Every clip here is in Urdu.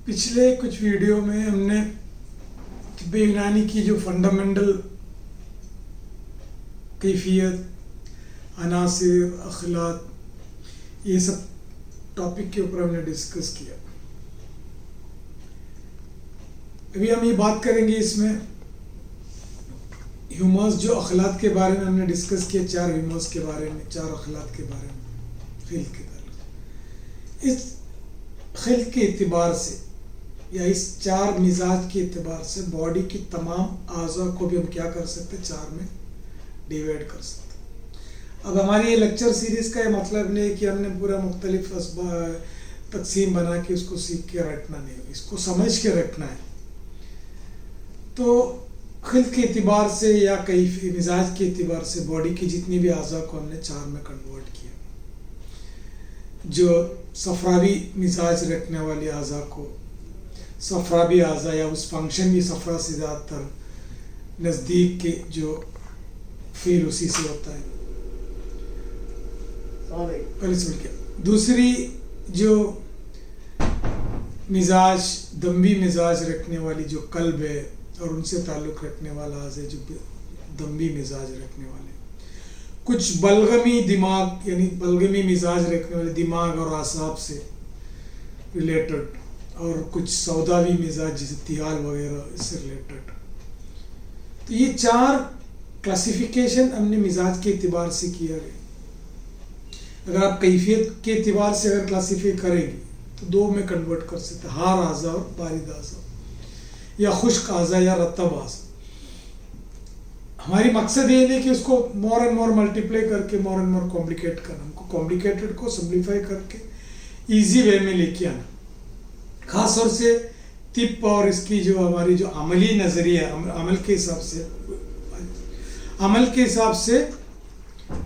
پچھلے کچھ ویڈیو میں ہم نے طب یونانی کی جو فنڈامنٹل کیفیت، عناصر، اخلاق، یہ سب ٹاپک کے اوپر ہم نے ڈسکس کیا. ابھی ہم یہ بات کریں گے اس میں ہیومرس، جو اخلاق کے بارے میں ہم نے ڈسکس کیا، 4 ہیومرس کے بارے میں، 4 اخلاق کے بارے میں، خلق کے تعلق. اس خلق کے اعتبار سے یا اس 4 مزاج کے اعتبار سے باڈی کی تمام اعضاء کو بھی ہم کیا کر سکتے، 4 میں ڈیوائڈ کر سکتے. اب ہماری یہ لیکچر سیریز کا یہ مطلب نہیں کہ ہم نے پورا مختلف تقسیم بنا کے اس کو سیکھ کے رکھنا نہیں، اس کو سمجھ کے رکھنا ہے. تو خلق کے اعتبار سے یا کیفی مزاج کے اعتبار سے باڈی کی جتنی بھی اعضاء کو ہم نے 4 میں کنورٹ کیا. جو صفراوی مزاج رکھنے والی اعضاء کو صفراوی اعضاء یا اس فنکشن بھی صفرا سے زیادہ تر نزدیک کے جو فیل اسی سے ہوتا ہے. دوسری جو مزاج دموی مزاج رکھنے والی جو قلب ہے اور ان سے تعلق رکھنے والا اعضاء جو دموی مزاج رکھنے والے، کچھ بلغمی دماغ یعنی بلغمی مزاج رکھنے والے دماغ اور اعصاب سے ریلیٹڈ، اور کچھ سوداوی مزاج جیسے تیال وغیرہ اس سے ریلیٹڈ. تو یہ 4 کلاسیفیکیشن ہم نے مزاج کے اعتبار سے کیا ہے. اگر آپ کیفیت کے اعتبار سے اگر کلاسیفائی کریں گے تو 2 میں کنورٹ کر سکتے ہیں، ہار اعضاء اور بارد اعضاء، یا خشک اعضاء یا رطب اعضاء. ہماری مقصد یہ نہیں کہ اس کو مور اینڈ مور ملٹیپلائی کر کے مور اینڈ مور کمپلیکیٹ کرنا، ہم کو کمپلیکیٹڈ کو سمپلیفائی کر کے ایزی وے میں لے کے آنا. خاص طور سے طب اور اس کی جو ہماری جو عملی نظریہ ہے، عمل کے حساب سے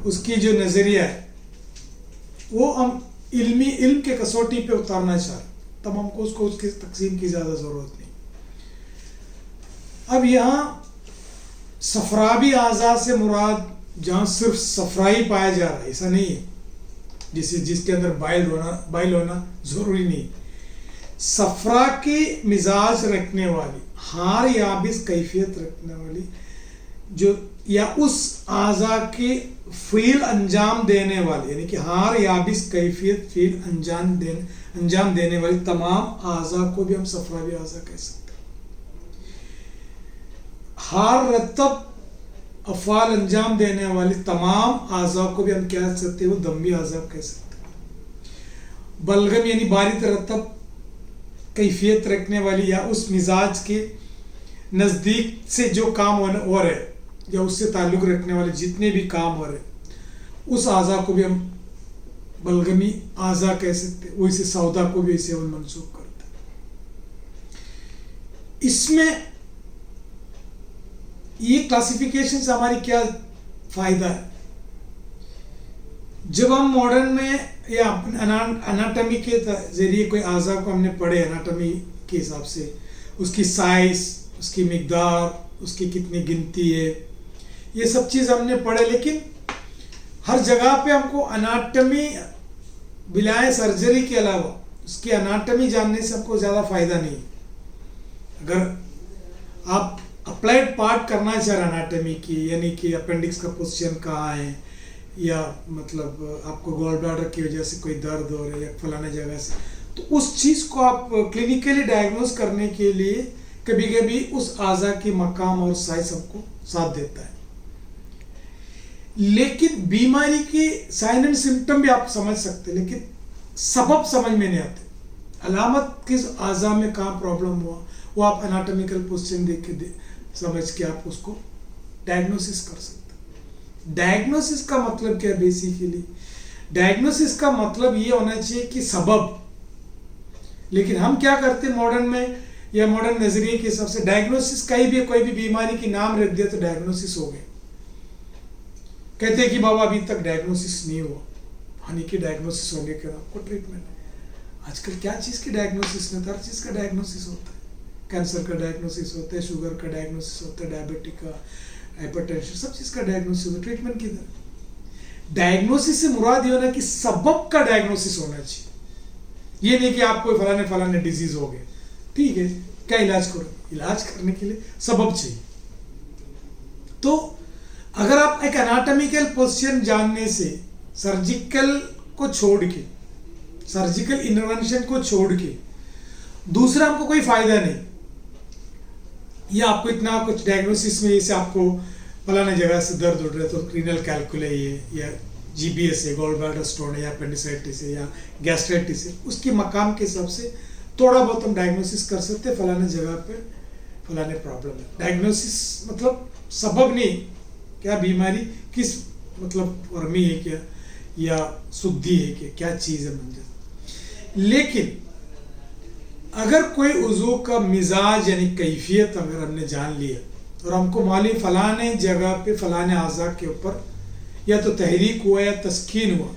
اس کی جو نظریہ ہے وہ ہم علم کے کسوٹی پہ اتارنا چاہتے، تب ہم کو اس کی تقسیم کی زیادہ ضرورت نہیں. اب یہاں صفراوی اعضاء سے مراد جہاں صرف صفرائی پایا جا رہا ہے ایسا نہیں ہے، جس کے اندر بائل ہونا ضروری نہیں. صفرا کے مزاج رکھنے والی، ہار یابس کیفیت رکھنے والی جو یا اس اعضاء کے فعل انجام دینے والے، یعنی کہ ہار یابس کیفیت فعل انجام دینے والی تمام اعضاء کو بھی ہم صفراوی اعضاء کہہ سکتے ہیں. ہار رطب افعال انجام دینے والی تمام اعضاء کو بھی ہم کیا کہہ سکتے ہیں، وہ دموی اعضاء کہہ سکتے ہیں. بلغم یعنی بارد رطب کیفیت رکھنے والی یا اس مزاج کے نزدیک سے جو کام ہو رہے یا اس سے تعلق رکھنے والے جتنے بھی کام ہو رہے، اس اعضاء کو بھی ہم بلغمی اعضاء کہہ سکتے ہیں. وہ اسے سودا کو بھی اسے منسوخ کرتے ہیں. اس میں یہ کلاسیفیکیشن سے ہماری کیا فائدہ ہے؟ جب ہم ماڈرن میں یا اناٹمی کے ذریعے کوئی اعضاء کو ہم نے پڑھے، اناٹمی کے حساب سے اس کی سائز، اس کی مقدار، اس کی کتنی گنتی ہے، یہ سب چیز ہم نے پڑھے. لیکن ہر جگہ پہ ہم کو اناٹمی بلائے سرجری کے علاوہ اس کی اناٹمی جاننے سے ہم کو زیادہ فائدہ نہیں. اگر آپ اپلائیڈ پارٹ کرنا چاہ رہے اناٹمی کی، یعنی کہ اپینڈکس کا پوزیشن کہاں ہے، یا مطلب آپ کو گال بلیڈر کی وجہ سے کوئی درد ہو رہا ہے یا فلانا جگہ سے، تو اس چیز کو آپ کلینکلی ڈائگنوز کرنے کے لیے کبھی کبھی اس اعضاء کی مقام اور سائز ہم کو ساتھ دیتا ہے. لیکن بیماری کی سائن اینڈ سمٹم بھی آپ سمجھ سکتے، لیکن سبب سمجھ میں نہیں آتے. علامت کس اعضاء میں کہاں پرابلم ہوا وہ آپ اناٹمیکل پوزیشن دیکھ کے سمجھ کے آپ اس کو ڈائگنوسس کر سکتے. ڈائگنوسس کا مطلب کیا ہے؟ بیسیکلی ڈائگنوسس کا مطلب یہ ہونا چاہیے کہ سبب. لیکن ہم کیا کرتے ہیں ماڈرن میں یا ماڈرن نظریے کے حساب سے، ڈائگنوسس کوئی بھی بیماری کی نام رکھ دیا تو ڈائگنوسس ہو گئے. کہتے ہیں کہ بابا ابھی تک ڈائگنوسس نہیں ہوا، یعنی کہ ڈائگنوسس ہونے کے بعد کو ٹریٹمنٹ ہے. آج کل کیا چیز کی ڈائگنوسس نہیں ہوتا، ہر چیز کا ڈائگنوسس ہوتا ہے. کینسر کا ڈائگنوسس ہوتا ہے، شوگر کا ڈائگنوسس ہوتا ہے، ڈائبٹک کا، ہائپر ٹینشن، سب چیز کا ڈائگنوسس ہوتا ہے. ٹریٹمنٹ کدھر؟ ڈائگنوسس سے مراد یہ ہونا کہ سبب کا ڈائگنوسس ہونا چاہیے. یہ نہیں کہ آپ کو فلانے ڈیزیز ہو گئے ٹھیک ہے کیا علاج کرو, علاج کرنے کے لیے سبب چاہیے. تو اگر آپ ایک اناٹمیکل پوزیشن جاننے سے سرجیکل کو چھوڑ کے, سرجیکل انٹرونشن کو چھوڑ کے دوسرا ہم کو کوئی فائدہ نہیں, یا آپ کو اتنا کچھ ڈائگنوسس میں جیسے آپ کو فلانا جگہ سے درد اٹھ رہا ہے تو رینل کیلکولا ہے یا جی بی ایس ہے, گول بلیڈر اسٹون ہے, یا اپینڈیسائٹس ہے, یا گیسٹرائٹس ہے, اس کے مقام کے حساب سے تھوڑا بہت ہم ڈائگنوسس کر سکتے ہیں فلانا جگہ پہ فلانے پرابلم ہے. ڈائگنوسس مطلب سبب نہیں, کیا بیماری کس مطلب ورمی ہے کیا یا سدھی ہے کیا چیز ہے منجر. لیکن اگر کوئی عضو کا مزاج یعنی کیفیت اگر ہم نے جان لیا اور ہم کو معلوم فلانے جگہ پہ فلانے اعضاء کے اوپر یا تو تحریک ہوا یا تسکین ہوا,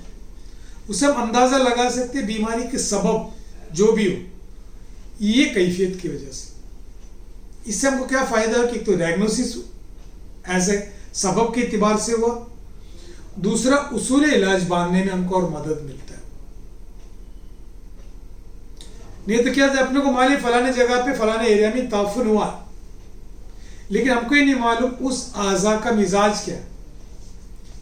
اسے ہم اندازہ لگا سکتے بیماری کے سبب جو بھی ہو یہ کیفیت کی وجہ سے. اس سے ہم کو کیا فائدہ ہے کہ ایک تو ڈائگنوسس ایز اے سبب کے اعتبار سے ہوا, دوسرا اصول علاج باندھنے میں ہم کو اور مدد ملتا ہے. نہیں تو کیا اپنے کو معلوم فلانے جگہ پہ فلانے ایریا میں تعفن ہوا, لیکن ہم کو یہ نہیں معلوم اس اعضاء کا مزاج کیا,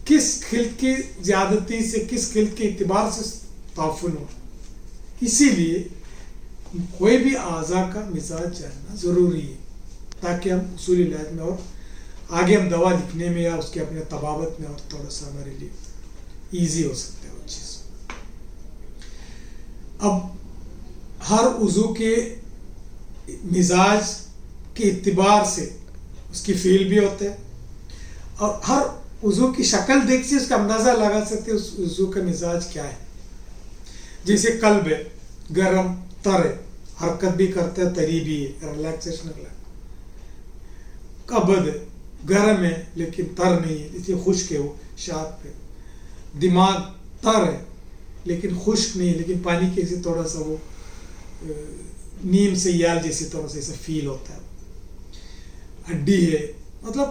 کس خلط کی زیادتی سے کس خلط کے اعتبار سے تعفن ہوا. اسی لیے کوئی بھی اعضاء کا مزاج جاننا ضروری ہے تاکہ ہم اصول علاج میں اور آگے ہم دوا لکھنے میں یا اس کے اپنے طبابت میں اور تھوڑا سا ہمارے لیے ایزی ہو سکتا ہے وہ چیز. اب ہر عضو کے مزاج کے اعتبار سے اس کی فیل بھی ہوتا ہے, اور ہر عضو کی شکل دیکھ سے اس کا اندازہ لگا سکتے ہیں اس عضو کا مزاج کیا ہے. جیسے قلب ہے, گرم تر ہے, حرکت بھی کرتا ہے, تری بھی ہے, ریلیکسیشن ہے. قبض ہے, گرم ہے لیکن تر نہیں ہے, اس لیے خشک ہے وہ شارپ ہے. دماغ تر ہے لیکن خشک نہیں ہے, لیکن پانی کے سے تھوڑا سا وہ نیم سے یال جیسے تھوڑا سا ایسا فیل ہوتا ہے. ہڈی ہے, مطلب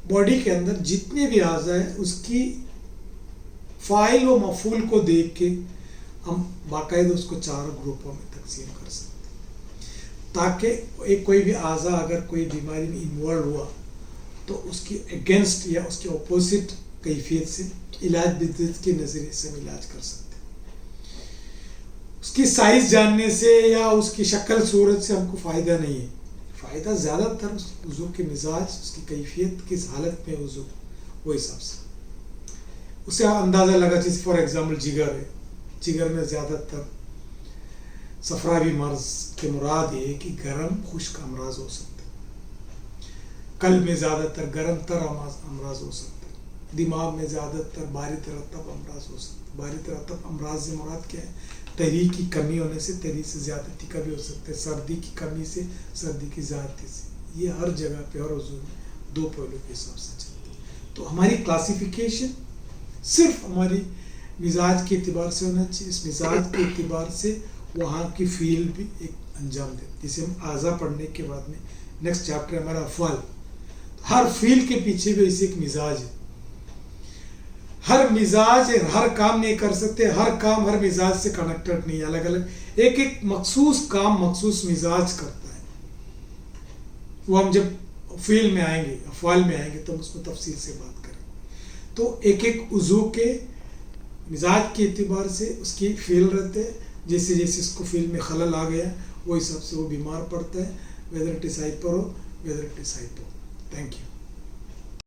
باڈی کے اندر جتنے بھی اعضاء ہیں اس کی فاعل و مفعول کو دیکھ کے ہم باقاعدہ اس کو 4 گروپوں میں تقسیم کر سکتے ہیں, تاکہ ایک کوئی بھی اعضاء اگر کوئی بیماری میں انوالو ہوا تو اس کی اگینسٹ یا اس کے اپوزٹ کیفیت سے علاج بدت کے نظریے سے ہم علاج کر سکتے ہیں. اس کی سائز جاننے سے یا اس کی شکل صورت سے ہم کو فائدہ نہیں ہے. فائدہ زیادہ تر اس عضو کے مزاج, اس کی کیفیت کس حالت میں عضو وہ حساب سے اسے اندازہ لگا. جیسے فار ایگزامپل جگر ہے, جگر میں زیادہ تر صفراوی مرض کے مراد یہ ہے کہ گرم خشک امراض ہو سکتے ہیں. قلب میں زیادہ تر گرم تر امراض ہو سکتے ہیں. دماغ میں زیادہ تر باری ترتب امراض ہو سکتے ہیں. باری ترتب امراض سے مراد کیا ہے؟ تری کی کمی ہونے سے تری سے زیادتی کا بھی ہو سکتا ہے, سردی کی کمی سے سردی کی زیادتی سے. یہ ہر جگہ پہ ہر عضو میں 2 پہلو کے حساب سے چلتی ہے. تو ہماری کلاسیفیکیشن صرف ہماری مزاج کے اعتبار سے ہونا چاہیے. اس مزاج کے اعتبار سے وہاں کی فیل بھی ایک انجام دے, جسے ہم اعضاء پڑھنے کے بعد میں نیکسٹ چیپٹر ہمارا افعال. ہر فیل کے پیچھے بھی اسے ایک مزاج ہے. ہر مزاج ہر کام نہیں کر سکتے, ہر کام ہر مزاج سے کنیکٹڈ نہیں ہے, الگ الگ ایک مخصوص کام مخصوص مزاج کرتا ہے. وہ ہم جب فیل میں آئیں گے, افعال میں آئیں گے تو ہم اس میں تفصیل سے بات کریں. تو ایک عضو کے مزاج کے اعتبار سے اس کی فیل رہتے ہیں. جیسے جیسے اس کو فیل میں خلل آ گیا وہ حساب سے وہ بیمار پڑتا ہے, whether it is hyper who whether it is hypo. Thank you.